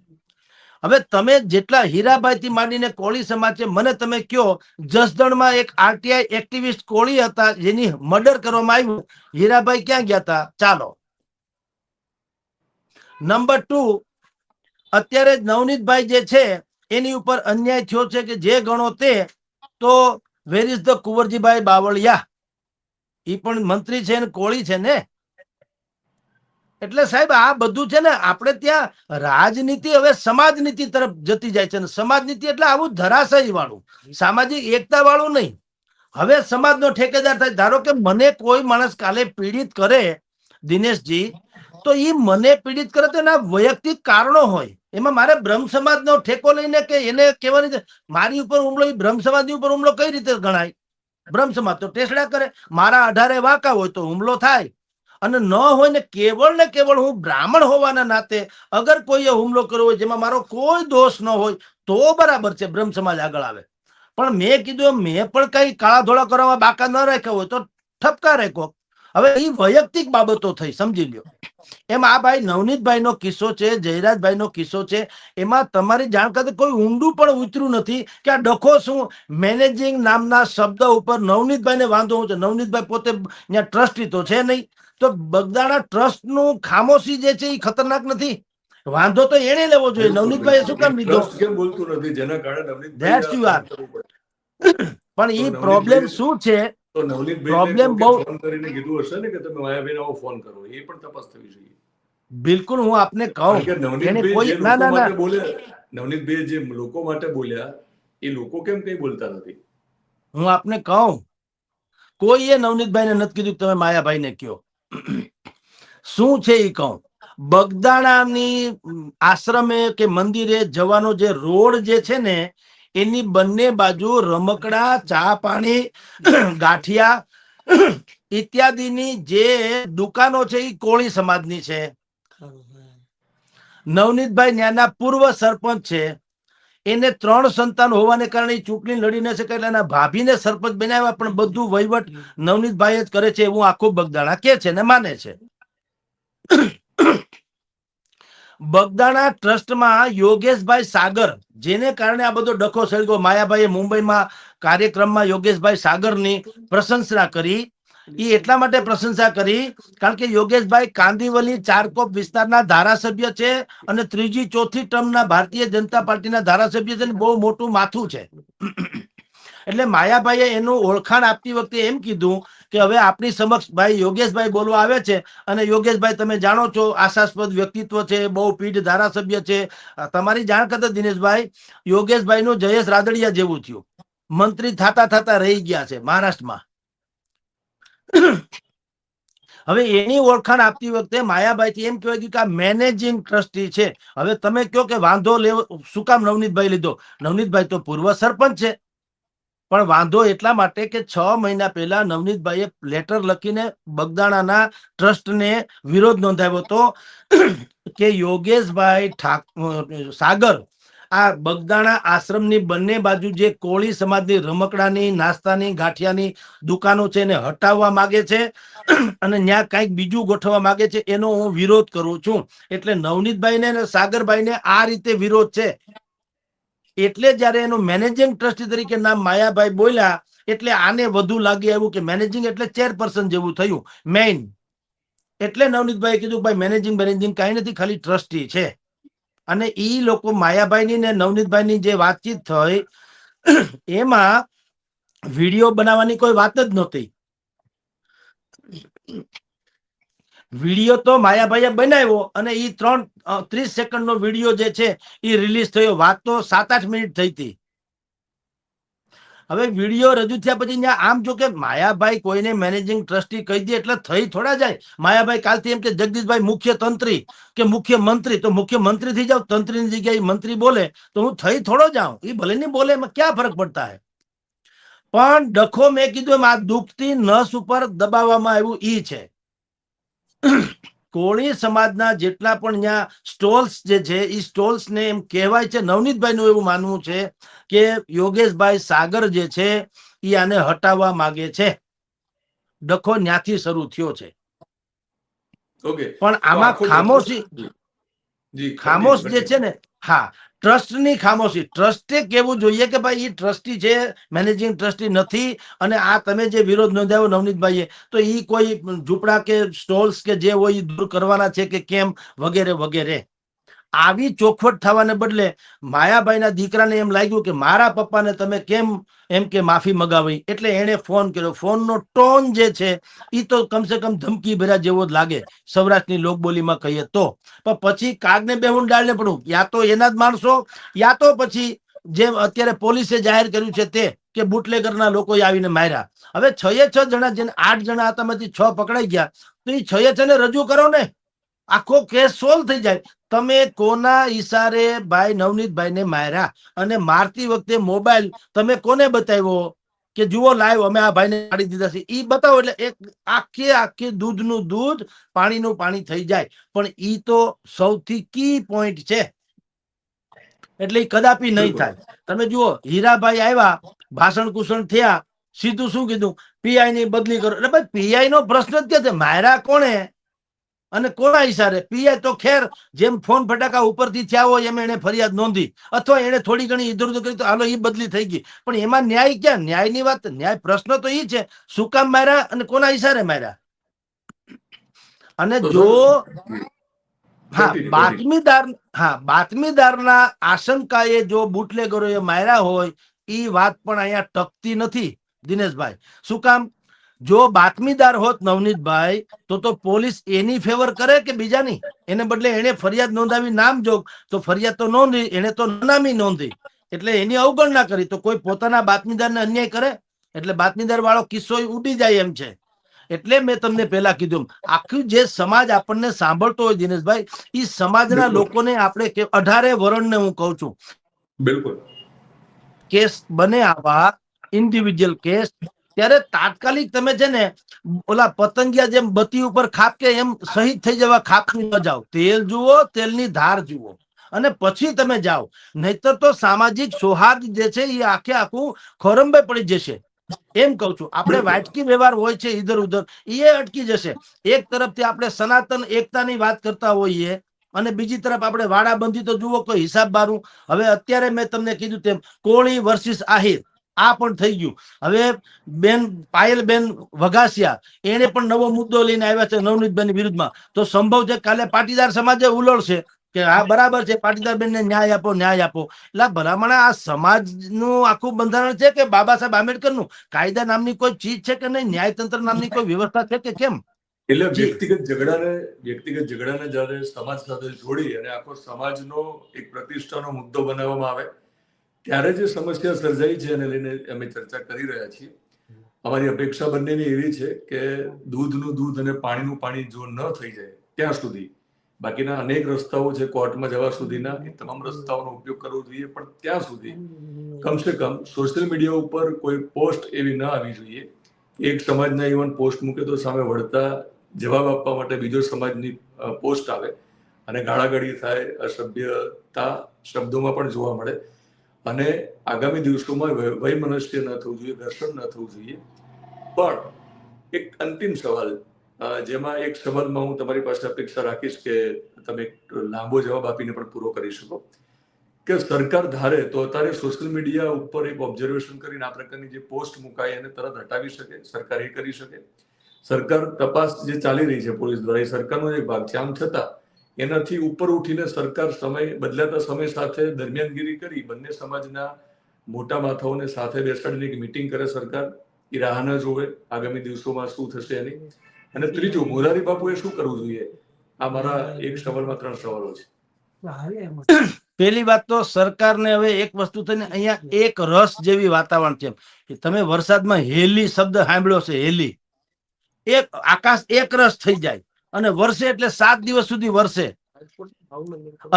Speaker 1: હવે તમે જેટલા હીરાભાઈ થી માંડીને કોળી સમાજ છે, મને તમે કયો, જસદણમાં એક આરટીઆઈ એક્ટિવિસ્ટ કોળી હતા, જેની મર્ડર કરવામાં આવ્યું, હીરાભાઈ ક્યાં ગયા હતા? ચાલો. નંબર 2, અત્યારે નવનીતભાઈ જે છે એની ઉપર અન્યાય થયો છે કે જે ગણો તે, તો where is the Kunvarjibhai Bavaliya? એ પણ મંત્રી છે ને કોળી છે ને. એટલે સાહેબ આ બધું છે ને, આપણે ત્યાં રાજનીતિ હવે સમાજનીતિ તરફ જતી જાય છે, ને સમાજનીતિ એટલે આવું ધરાશાયી વાળું, સામાજિક એકતા વાળું નહીં. હવે સમાજનો ઠેકેદાર થાય. ધારો કે મને કોઈ માણસ કાલે પીડિત કરે દિનેશજી, તો એ મને પીડિત કરે તો એના વૈયક્તિક કારણો હોય. એમાં મારે બ્રહ્મ સમાજનો ઠેકો લઈને કે એને કહેવાની મારી ઉપર હુમલો, એ બ્રહ્મ સમાજની ઉપર હુમલો કઈ રીતે ગણાય? બ્રહ્મ સમાજ તો ટેસડા કરે, મારા 18 વાંકા હોય તો હુમલો થાય. અને ન હોય ને કેવળ હું બ્રાહ્મણ હોવાના નાતે અગર કોઈએ હુમલો કર્યો હોય જેમાં મારો કોઈ દોષ ન હોય, તો બરાબર છે, બ્રહ્મ સમાજ આગળ આવે. પણ મેં કીધું, મેં પણ કઈ કાળા ધોળા કરવામાં બાકા ન રાખ્યા હોય તો ઠપકા રેખો. હવે એ વૈયક્તિક બાબતો થઈ, સમજી લ્યો. એમ આ ભાઈ નવનીતભાઈ નો કિસ્સો છે, જયરાજભાઈ નો કિસ્સો છે, એમાં તમારી જાણકારી કોઈ ઊંડું પણ ઉતર્યું નથી કે આ ડખો શું, મેનેજિંગ નામના શબ્દ ઉપર નવનીતભાઈને વાંધો શું છે? નવનીતભાઈ પોતે ત્યાં ટ્રસ્ટી તો છે નહીં, તો બગદાણા ટ્રસ્ટ નું ખામોશી જે છે એ ખતરનાક નથી? વાંધો તો એને લેવો જોઈએ, નવનીતભાઈ શું કામ લીધો?
Speaker 2: ટ્રસ્ટ કેમ બોલતું નથી, જેના કારણે નવનીતભાઈ
Speaker 1: ધેટ્સ
Speaker 2: આ
Speaker 1: યુ આર.
Speaker 2: કામ કરવું પડે?
Speaker 1: પણ
Speaker 2: તો
Speaker 1: એ પ્રોબ્લેમ
Speaker 2: નવનીતભાઈ
Speaker 1: શું છે?
Speaker 2: તો નવનીતભાઈને
Speaker 1: પ્રોબ્લેમ
Speaker 2: કોકે
Speaker 1: બહુ,
Speaker 2: ફોન કરીને કીધું હશે ને કે તમે માયાભાઈને આવો ફોન કરો, એ પણ તપાસ થવી જોઈએ.
Speaker 1: બિલકુલ હું આપને કહું,
Speaker 2: કારણ કે
Speaker 1: એને
Speaker 2: નવનીતભાઈ
Speaker 1: કોઈ
Speaker 2: જે
Speaker 1: ના
Speaker 2: લોકો
Speaker 1: ના ના
Speaker 2: માટે બોલ્યા, નવનીતભાઈ જે લોકો માટે બોલ્યા, એ લોકો કેમ કઈ બોલતા નથી?
Speaker 1: હું આપને કહું, કોઈએ નવનીતભાઈને નથી કીધું તમે માયાભાઈને કયો. શું છે એ કહું. બગદાણાની આશ્રમે કે મંદિરે જવાનો જે રોડ જે છે ને, એની બંને બાજુ રમકડા, ચા પાણી, ગાંઠિયા ઇત્યાદિની જે દુકાનો છે એ કોળી સમાજની છે. નવનીતભાઈ ન્યાના પૂર્વ સરપંચ છે. એને 3 સંતાન હોવાને કારણે ચૂંટણી લડી ન શકે, એટલે એના ભાભીને સરપંચ બનાવ્યા, પણ બધું વહીવટ નવનીતભાઈ જ કરે છે એવું આખું બગદાણા કે છે ને માને છે. બગદાણા ટ્રસ્ટમાં યોગેશભાઈ સાગર, જેને કારણે આ બધો ડખો સળગ્યો, માયાભાઈએ મુંબઈમાં કાર્યક્રમમાં યોગેશભાઈ સાગરની પ્રશંસા કરી, એ એટલા માટે પ્રશંસા કરી કારણ કે યોગેશભાઈ કાંદીવલી ચારકોપ વિસ્તારના ધારાસભ્ય છે અને ત્રીજી ચોથી ટર્મના ભારતીય જનતા પાર્ટીના ધારાસભ્ય છે, બહુ મોટું માથું છે. એટલે માયાભાઈએ એનું ઓળખાણ આપતી વખતે એમ કીધું કે હવે આપણી સમક્ષ ભાઈ યોગેશભાઈ બોલવા આવે છે અને યોગેશભાઈ તમે જાણો છો આશાસ્પદ વ્યક્તિત્વ છે, બહુ પીઢ ધારાસભ્ય છે. તમારી જાણ કરતા દિનેશભાઈ, યોગેશભાઈ નું જયેશ રાદડિયા જેવું થયું, મંત્રી થતા થતા રહી ગયા છે મહારાષ્ટ્રમાં. હવે એની ઓળખાણ આપતી વખતે માયાભાઈ એમ કહેવાય કે આ મેનેજિંગ ટ્રસ્ટી છે. હવે તમે કહો કે વાંધો લેવો શું કામ નવનીતભાઈ લીધો? નવનીતભાઈ તો પૂર્વ સરપંચ છે, પણ વાંધો એટલા માટે કે 6 મહિના પહેલા નવનીતભાઈએ લેટર લખીને બગદાણાના ટ્રસ્ટને વિરોધ નોંધાવ્યો હતો કે યોગેશભાઈ સાગર આ બગદાણા આશ્રમની બંને બાજુ જે કોળી સમાજની રમકડાની, નાસ્તાની, ગાંઠિયાની દુકાનો છે એને હટાવવા માંગે છે અને ત્યાં કંઈક બીજું ગોઠવવા માંગે છે, એનો હું વિરોધ કરું છું. એટલે નવનીતભાઈને અને સાગરભાઈને આ રીતે વિરોધ છે. એટલે જયારે એનું મેનેજિંગ ટ્રસ્ટી તરીકે નામ માયાભાઈ બોલ્યા એટલે આને વધુ લાગી આવ્યું કે મેનેજિંગ એટલે ચેરપર્સન જેવું થયું, મેઇન. એટલે નવનીતભાઈ કીધું ભાઈ મેનેજિંગ કઈ નથી, ખાલી ટ્રસ્ટી છે. અને ઈ લોકો માયાભાઈની ને નવનીતભાઈની જે વાતચીત થઈ એમાં વિડીયો બનાવવાની કોઈ વાત જ નહોતી. વિડીયો તો માયાભાઈએ બનાવ્યો અને એ 30 સેકન્ડનો વિડીયો જે છે એ રિલીઝ થયો. વાત તો 7-8 મિનિટ થઈ હતી. હવે વિડીયો રજૂ થયા પછી આમ જો કે માયાભાઈ કોઈને મેનેજિંગ ટ્રસ્ટી કહી દે એટલે થઈ થોડા જાય. માયાભાઈ કાલથી એમ કે જગદીશભાઈ મુખ્ય તંત્રી કે મુખ્યમંત્રી, તો મુખ્યમંત્રી થઈ જાવ, તંત્રીની જગ્યાએ મંત્રી બોલે તો હું થઈ થોડો જાઉં. એ ભલે નહીં બોલે, એમાં ક્યાં ફરક પડતા હે. પણ ડખો મેં કીધું એમ આ દુખતી નસ ઉપર દબાવવામાં આવ્યું ઈ છે. કોળી સમાજના જેટલા પણ ત્યાં સ્ટોલ્સ જે છે એ સ્ટોલ્સ ને એમ કહેવાય છે, નવનીતભાઈ નું એવું માનવું છે કે યોગેશભાઈ સાગર જે છે એ આને હટાવવા માંગે છે. ડખો ન્યાથી શરૂ થયો છે. પણ આમાં ખામોશ જે છે ને, હા, ટ્રસ્ટની ખામોશી. ટ્રસ્ટે કેવું જોઈએ કે ભાઈ એ ટ્રસ્ટી છે, મેનેજિંગ ટ્રસ્ટી નથી. અને આ તમે જે વિરોધ નોંધાવ્યો નવનીતભાઈએ, તો એ કોઈ ઝૂંપડા કે સ્ટોલ્સ કે જે હોય એ દૂર કરવાના છે કે કેમ, વગેરે વગેરે. આવી ચોખવટ થવાને બદલે માયાભાઈના દીકરાને એમ લાગ્યું કે મારા પપ્પાને તમે કેમ એમ કે માફી મગાવી, એટલે એને ફોન કર્યો. ફોનનો ટોન જે છે એ તો કમસે કમ ધમકી ભર્યા જેવો જ લાગે, સૌરાષ્ટ્રની લોકબોલીમાં કહીએ તો. પણ પછી કાગને બેહુન ડાળને પડું, યા તો એના જ માણસો, યા તો પછી જેમ અત્યારે પોલીસે જાહેર કર્યું છે તે કે બુટલેગરના લોકો આવીને માર્યા. હવે 6 જણા, જેને 8 જણા હતા માંથી 6 પકડાઈ ગયા, તો એ 6 ને રજૂ કરો ને, આખો કેસ સોલ્વ થઈ જાય. તમે કોના ઈશારે ભાઈ નવનીતભાઈ ને માર્યા? અને મારતી વખતે મોબાઈલ તમે કોને બતાવ્યો કે જુઓ લાઈવ અમે આ ભાઈને મારી દીધા છે, ઈ બતાવો એટલે એક આખી દૂધનું દૂધ, પાણીનું પાણી થઈ જાય. પણ ઈ તો સૌથી કી પોઈન્ટ છે, એટલે એ કદાપી નહીં થાય. તમે જુઓ, હીરાભાઈ આવ્યા, ભાષણ કુષણ થયા, સીધું શું કીધું, પીઆઈ ની બદલી કરો. એટલે ભાઈ પીઆઈ નો પ્રશ્ન જ ક્યાં છે? માર્યા કોણે અને કોના ઈશારે? પીઆઈ તો ખેર જેમ ફોન ફટાકા ઉપરથી થયા હોય એમ એને ફરિયાદ નોંધી, અથવા એને થોડી ઘણી ઇધર ઉધર કરી તો હાલો એ બદલી થઈ ગઈ. પણ એમાં ન્યાય ક્યાં? ન્યાયની વાત, ન્યાય પ્રશ્ન તો એ છે શું કામ માર્યા અને કોના ઈશારે માર્યા. અને જો બાતમીદારના આશંકાએ જો બુટલેગરોએ માર્યા હોય, એ વાત પણ અહીંયા ટકતી નથી દિનેશભાઈ. શું કામ? જો બાતમીદાર હોત નવનીતભાઈ, તો પોલીસ એની ફેવર કરે કે બીજાની? એને બદલે એને ફરિયાદ નોંધાવી નામ જોગ, તો ફરિયાદ તો નોંધી, એને તો નામી નોંધી, એટલે એની અવગણના કરી. તો કોઈ પોતાના બાતમીદારને અન્યાય કરે? એટલે બાતમીદાર વાળો કિસ્સો ઉડી જાય એમ છે. એટલે મેં તમને પહેલા કીધું, આખું જે સમાજ આપણને સાંભળતો હોય દિનેશભાઈ, એ સમાજના લોકોને આપણે 18 વરણને હું કહું છું,
Speaker 2: બિલકુલ
Speaker 1: કેસ બને આવા ઇન્ડિવિજ્યુઅલ કેસ, ત્યારે તાત્કાલિક તમે છે ને ઓલા પતંગિયા જેમ બત્તી ઉપર ખાપકે એમ શહીદ થઈ જવા ખાપની ન જાઓ. તેલ જુઓ, તેલની ધાર જુઓ અને પછી તમે જાઓ. નહીતર તો સામાજિક સૌહાર્દ જે છે એ આખું ખોરંબે પડી જશે. એમ કઉ છું, આપણે વાટકી વ્યવહાર હોય છે ઇધર ઉધર, એ અટકી જશે. એક તરફથી આપણે સનાતન એકતાની વાત કરતા હોઈએ અને બીજી તરફ આપણે વાડાબંધી તો જુઓ કોઈ હિસાબ બારું. હવે અત્યારે મેં તમને કીધું તેમ કોળી વર્સિસ આહિર, આ પણ થઈ ગયું. હવે પાયલબેન વઘાસિયા એને પણ નવો મુદ્દો લઈને આવ્યા છે નવનીતભાઈની વિરુદ્ધમાં. તો સંભવ છે કાલે પાટીદાર સમાજે ઉલળશે કે હા બરાબર છે, પાટીદાર બેનને ન્યાય આપો, ન્યાય આપો. એટલે ભલામણ આ સમાજનું આખું બંધારણ છે કે બાબા સાહેબ આંબેડકરનું? કાયદા નામની કોઈ ચીજ છે કે નહીં? ન્યાયતંત્ર નામની કોઈ વ્યવસ્થા છે કે કેમ?
Speaker 2: એટલે વ્યક્તિગત ઝઘડાને જ્યારે સમાજ સાથે જોડી અને આખો સમાજનો એક પ્રતિષ્ઠાનો મુદ્દો બનાવવામાં આવે ત્યારે જે સમસ્યા સર્જાઈ છે એને લઈને અમે ચર્ચા કરી રહ્યા છીએ. અમારી અપેક્ષા બંનેની એવી છે કે દૂધનું દૂધ અને પાણીનું પાણી જો ન થઈ જાય ત્યાં સુધી બાકીના અનેક રસ્તાઓ છે કોર્ટમાં જવા સુધીના, એ તમામ રસ્તાઓનો ઉપયોગ કરવો જોઈએ, પણ ત્યાં સુધી કમસે કમ સોશિયલ મીડિયા ઉપર કોઈ પોસ્ટ એવી ન આવી જોઈએ. એક સમાજના ઇવન પોસ્ટ મૂકે તો સામે વળતા જવાબ આપવા માટે બીજો સમાજની પોસ્ટ આવે અને ગાળાગાળી થાય, અસભ્યતા શબ્દોમાં પણ જોવા મળે. અને આગામી દિવસોમાં વૈમનસ્ય ન થવું જોઈએ, ઘર્ષણ ન થવું જોઈએ. પણ એક અંતિમ સવાલ, જેમાં એક સવાલમાં હું તમારી પાસે અપેક્ષા રાખીશ કે તમે લાંબો જવાબ આપીને પણ પૂરો કરી શકો, કે સરકાર ધારે તો અત્યારે સોશિયલ મીડિયા ઉપર એક ઓબ્ઝર્વેશન કરીને આ પ્રકારની જે પોસ્ટ મુકાય એને તરત હટાવી શકે, સરકાર એ કરી શકે. સરકાર તપાસ જે ચાલી રહી છે પોલીસ દ્વારા, એ સરકારનો એક ભાગ છે. આમ છતાં એનાથી ઉપર ઉઠીને સરકાર બદલાતા સમય સાથે દરમિયાનગીરી કરી બંને સમાજના મોટા માથાઓને સાથે બેસાડીને એક મીટિંગ કરે સરકાર, એ રાહ ન જોવે આગામી દિવસોમાં શું થશે એની. અને ત્રીજું, મોરારી બાપુએ શું કરવું જોઈએ? આ મારા એક સવાલમાં 3 સવાલો છે.
Speaker 1: પહેલી વાત તો સરકારને હવે એક વસ્તુ થઈને અહીંયા એક રસ જેવી વાતાવરણ છે. તમે વરસાદમાં હેલી શબ્દ સાંભળ્યો છે? હેલી, એક આકાશ એક રસ થઈ જાય અને વરસે એટલે 7 દિવસ સુધી વરસે.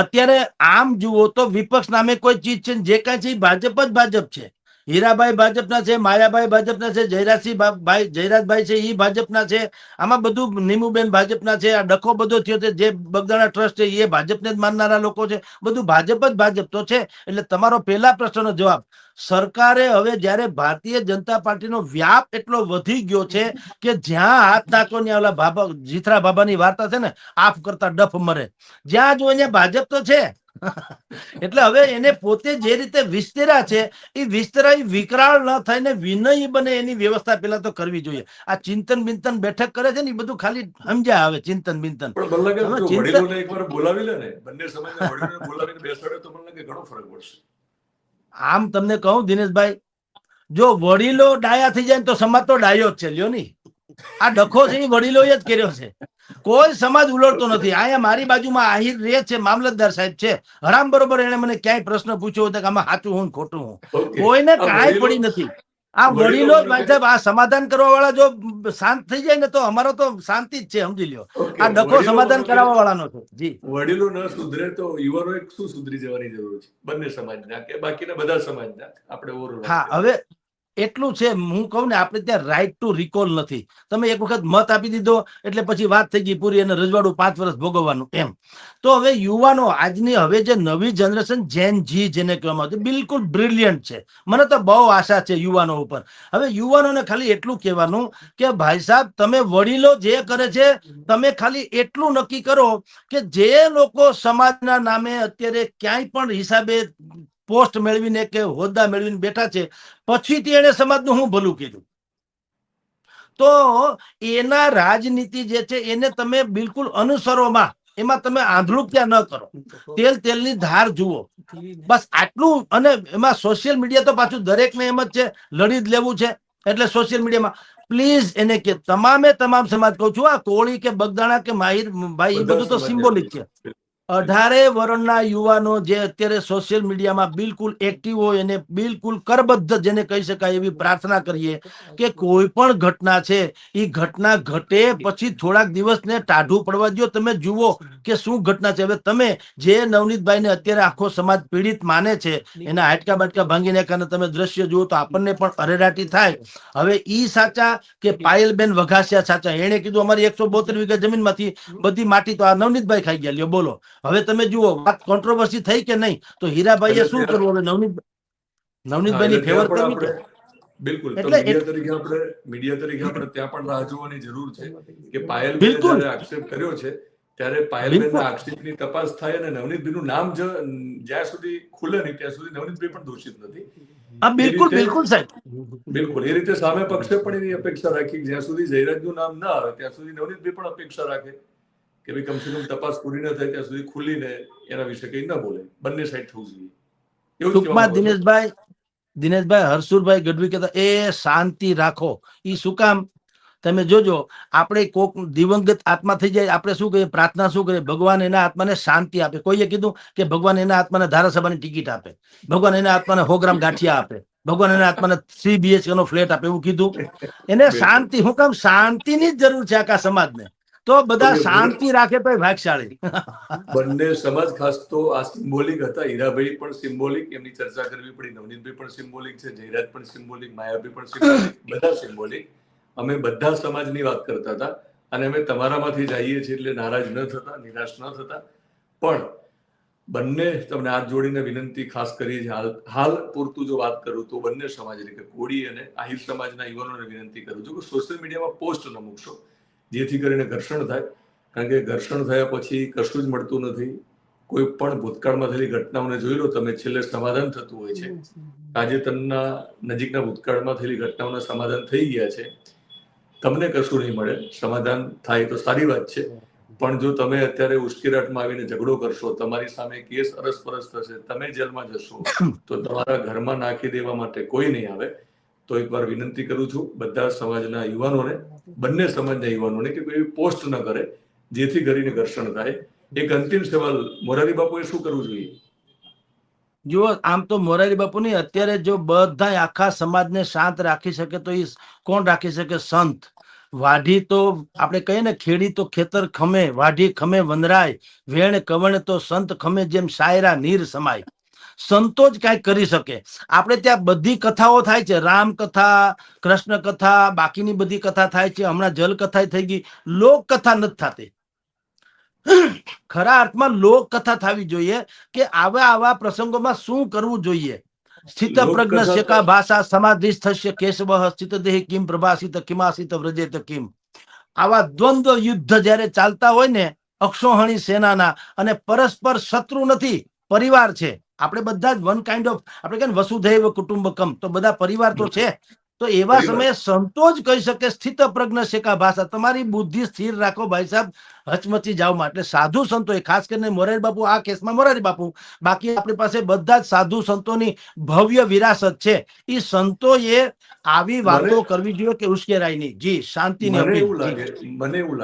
Speaker 1: અત્યારે આમ જુઓ તો વિપક્ષ નામે કોઈ ચીજ છે, જે કાંઈ છે ભાજપ જ ભાજપ છે. હીરાભાઈ ભાજપના છે, માયાભાઈ ભાજપના છે, જયરાજભાઈ છે એ ભાજપના છે, આમાં બધું નીમુબેન ભાજપના છે, આ ડખો બધો થયો છે, જે બગદાણા ટ્રસ્ટ છે એ ભાજપને જ માનનારા લોકો છે, બધું ભાજપ જ ભાજપ તો છે. એટલે તમારો પહેલા પ્રશ્નનો જવાબ, સરકારે હવે જ્યારે ભારતીય જનતા પાર્ટીનો વ્યાપ એટલો વધી ગયો છે કે જ્યાં હાથ નાખો ને ઓલા બાબા જીથરા બાબાની વાર્તા છે ને, આફ કરતા ડફ મરે, જ્યાં જો અહીંયા ભાજપ તો છે. એટલે હવે એને પોતે જે રીતે વિસ્તર્યા છે એ વિસ્તરાય વિકરાળ ન થાય ને વિનયી બને એની વ્યવસ્થા પેલા તો કરવી જોઈએ. આ ચિંતન બિંતન બેઠક કરે છે ને એ બધું ખાલી સમજ્યા આવે ચિંતન બિંતન.
Speaker 2: પણ મને લાગે જો વડીલોને એકવાર બોલાવી લે ને, બંને સમાજના વડીલોને બોલાવીને બેસાડે તો મને લાગે ઘણો ફરક પડશે.
Speaker 1: આમ તમને કહું દિનેશભાઈ, જો વડીલો ડાયા થઈ જાય તો સમાજ તો ડાયો જ છે. લ્યો ની, આ ડખો છે એ વડીલોએ જ કર્યો છે. કોઈ સમાજ ઉલટતો નથી. અહીંયા મારી બાજુમાં આહિર રે છે, મામલતદાર સાહેબ છે, હરામ બરોબર. એને મને ક્યાંય પ્રશ્ન પૂછ્યો હતો કે આમાં સાચું હું ખોટું હું, કોઈને કાંઈ પડી નથી. આ વડીલો ભાઈ સાહેબ, આ સમાધાન કરવા વાળા જો શાંત થઈ જાય ને તો અમારો તો શાંતિ જ છે, સમજી લ્યો. આ ડખો સમાધાન કરાવવા વાળાનો છે. જી,
Speaker 2: વડીલો ન સુધરે તો યુવાનો એક શું સુધરી જવાની જરૂર છે? બંને સમાજના કે બાકીના બધા સમાજના આપણે ઓવરઓલ.
Speaker 1: હા, હવે એટલું છે, હું કહું ને આપણે ત્યાં રાઈટ ટુ રિકોલ નથી. તમે એક વખત મત આપી દીધો એટલે પછી વાત થઈ ગઈ પૂરી, અને રજવાડું 5 વર્ષ ભોગવવાનું એમ. તો હવે યુવાનો, આજની હવે જે નવી જનરેશન જેન જી જેને કહેવામાં આવતી, બિલકુલ બ્રિલિયન્ટ છે. મને તો બહુ આશા છે યુવાનો ઉપર. હવે યુવાનોને ખાલી એટલું કહેવાનું કે ભાઈ સાહેબ, તમે વડીલો જે કરે છે તમે ખાલી એટલું નક્કી કરો કે જે લોકો સમાજના નામે અત્યારે ક્યાંય પણ હિસાબે પોસ્ટ મેળવીને કે હોદ્દા મેળવીને બેઠા છે, પછીથી એને સમાજનું હું ભલું કીધું, તો એના રાજનીતિ જે છે એને તમે બિલકુલ અનુસરોમાં, એમાં તમે આંધળું ક્યાં ન કરો, તેલની ધાર જુઓ, બસ આટલું. અને એમાં સોશિયલ મીડિયા તો પાછું દરેકને એમ જ છે લડી જ લેવું છે, એટલે સોશિયલ મીડિયામાં પ્લીઝ એને કે તમામ સમાજ, કહું છું, આ કોળી કે બગદાણા કે માહિર ભાઈ, એ બધું તો સિમ્બોલિક છે. 18 વર્ષના યુવાનો જે અત્યારે સોશિયલ મીડિયામાં બિલકુલ એક્ટિવ હોય એને બિલકુલ કરબદ્ધ જેને કહી શકાય એવી પ્રાર્થના કરીએ કે કોઈ પણ ઘટના છે એ ઘટના ઘટે પછી થોડાક દિવસને ટાઢું પડવા દો. તમે જુઓ કે શું ઘટના છે. હવે તમે જે નવનીતભાઈને અત્યારે આખો સમાજ પીડિત માને છે, એના હાડકા બાટકા ભાંગીને કારણે તમે દ્રશ્ય જુઓ તો આપણને પણ અરેરાટી થાય. હવે ઈ સાચા કે પાયલબેન વઘાસિયા સાચા? એને કીધું અમારી 172 વીઘા જમીનમાંથી બધી માટી તો આ નવનીતભાઈ ખાઈ ગયા. લ્યો બોલો. હવે તમે જુઓ, વાત કોન્ટ્રોવર્સી થઈ કે નહીં? તો હીરાભાઈએ શું કરવું? હવે નવનીતભાઈની ફેવર કરવી કે?
Speaker 2: બિલકુલ. તો
Speaker 1: એટલે
Speaker 2: મીડિયા તરીકે આપણે ત્યાં પણ રાહ જોવાની જરૂર છે કે પાયલબેને જ્યારે આક્ષેપ કર્યો છે ત્યારે પાયલબેનના
Speaker 1: બિલકુલ
Speaker 2: આક્ષેપની તપાસ થાય અને નવનીતભાઈનું નામ જ્યાં સુધી ખુલે નહીં ત્યાં સુધી નવનીતભાઈ પણ દોષિત નથી.
Speaker 1: હા
Speaker 2: એ
Speaker 1: બિલકુલ
Speaker 2: રીતે
Speaker 1: બિલકુલ સાહેબ
Speaker 2: બિલકુલ એ રીતે સામે પક્ષે પણ એવી અપેક્ષા રાખી જ્યાં સુધી જયરાજનું નામ ના આવે ત્યાં સુધી નવનીતભાઈ પણ અપેક્ષા રાખે કે ભાઈ કમસે કમ તપાસ પૂરી ન થાય ત્યાં સુધી ખુલીને એના વિશે કઈ ન બોલે, બંને સાઈડ થવું જોઈએ. એવું જ કહેવા
Speaker 1: ટૂંકમાં
Speaker 2: માંગો છો?
Speaker 1: દિનેશભાઈ હરસુરભાઈ ગઢવી કહેતા એ શાંતિ રાખો. ઈ શું કામ? તમે જોજો, આપણે કોક દિવંગત આત્મા થઈ જાય, આપણે શું કહીએ, પ્રાર્થના શું કરીએ, ભગવાન એના આત્માને શાંતિ આપે. કોઈએ કીધું કે ભગવાન એના આત્માને ધારાસભાની ટિકિટ આપે, ભગવાન એના આત્માને 100 ગ્રામ ગાંઠિયા આપે, ભગવાન એના આત્માને 3 BHK નો ફ્લેટ આપે, એવું કીધું? એને
Speaker 2: બિલકુલ.
Speaker 1: શાંતિ, હું કામ? શાંતિની જ જરૂર છે આખા સમાજને. તો બધા
Speaker 2: ઓકે,
Speaker 1: શાંતિ રાખે તો ભાગશાળી.
Speaker 2: બંને સમાજ, ખાસ તો આ સિમ્બોલિક હતા. હીરાભાઈ પણ સિમ્બોલિક, એમની ચર્ચા કરવી પડી. નવનીતભાઈ પણ સિમ્બોલિક છે, જયરાજ પણ સિમ્બોલિક, માયાભાઈ પણ સિમ્બોલિક, બધા સિમ્બોલિક. અમે બધા સમાજની વાત કરતા હતા અને અમે તમારામાંથી જઈએ છીએ એટલે નારાજ ન થતા, નિરાશ ન થતા. પણ બંને તમને હાથ જોડીને વિનંતી ખાસ કરી છે, હાલ પૂરતું જો વાત કરું તો બંને સમાજની, કે કોળી અને આહિર સમાજના યુવાનોને વિનંતી કરું છું કે સોશિયલ મીડિયામાં પોસ્ટ ન મૂકશો, જેથી કરીને ઘર્ષણ થાય. કારણ કે ઘર્ષણ થયા પછી કશું જ મળતું નથી. કોઈ પણ ભૂતકાળમાં થયેલી ઘટનાઓને જોઈ લો તમે, છેલ્લે સમાધાન થતું હોય છે. તાજેતરના નજીકના ભૂતકાળમાં થયેલી ઘટનાઓના સમાધાન થઈ ગયા છે. તમને કશું નહીં મળે, સમાધાન થાય તો સારી વાત છે. પણ જો તમે અત્યારે ઉશ્કેરાટમાં આવીને ઝઘડો કરશો, તમારી સામે કેસ અરસપરસ થશે, તમે જેલમાં જશો, તો તમારા ઘરમાં નાખી દેવા માટે કોઈ નહીં આવે. તો એકવાર વિનંતી કરું છું બધા સમાજના યુવાનોને, બંને સમાજના યુવાનોને, કે કોઈ પોસ્ટ ન કરે જેથી કરીને ઘર્ષણ થાય. એક અંતિમ સવાલ, મોરારી બાપુએ શું કરવું જોઈએ?
Speaker 1: જુઓ, આમ તો મોરારી બાપુની અત્યારે જો બધા આખા સમાજને શાંત રાખી શકે તો એ કોણ રાખી શકે? સંત. વાઢી તો આપણે કહીએ ને, ખેડી તો ખેતર ખમે, વાઢી ખમે વનરાય, વેણ કવણ તો સંત ખમે, જેમ શાયરા નીર સમાય. સંતો જ કાંઈક કરી શકે. આપણે ત્યાં બધી કથાઓ થાય છે, રામ કથા, કૃષ્ણ કથા, બાકીની બધી કથા થાય છે. હમણાં જલ કથા થઈ ગઈ, લોક કથા નથી થતી. ખરા અર્થમાં લોક કથા થવી જોઈએ કે આવા પ્રસંગોમાં શું કરવું જોઈએ. સ્થિત પ્રજ્ઞ
Speaker 2: લોકકથા
Speaker 1: શેકા ભાષા સમાધિ થશે કેશવ સ્થિત દેહ કિમ પ્રભાસિત કિમાસિત વ્રજેત કિમ. આવા દ્વંદ્વ યુદ્ધ જયારે ચાલતા હોય ને, અક્ષોહણી સેનાના, અને પરસ્પર શત્રુ નથી, પરિવાર છે. આપણે બધા જ વન કાઇન્ડ ઓફ, આપણે કહીએ વસુધૈવ કુટુંબકમ, તો બધા પરિવાર તો છે. તો એવા
Speaker 2: પરિવાર.
Speaker 1: સમયે સંતો જ કહી શકે સ્થિત પ્રજ્ઞ શેકા ભાષા, તમારી બુદ્ધિ સ્થિર રાખો ભાઈ સાહેબ, હચમચી જાવ માં. એટલે સાધુ સંતો, ખાસ કરીને મોરારી બાપુ, આ કેસમાં મોરારી બાપુ, બાકી આપણી પાસે બધા જ સાધુ સંતોની ભવ્ય વિરાસત છે. એ સંતોએ આવી
Speaker 2: મને
Speaker 1: વાતો કરવી જોઈએ કે ઉશ્કેરાય નહીં. જી, શાંતિની
Speaker 2: મને
Speaker 1: અપીલ.
Speaker 2: એવું
Speaker 1: જી.
Speaker 2: લાગે મને એવું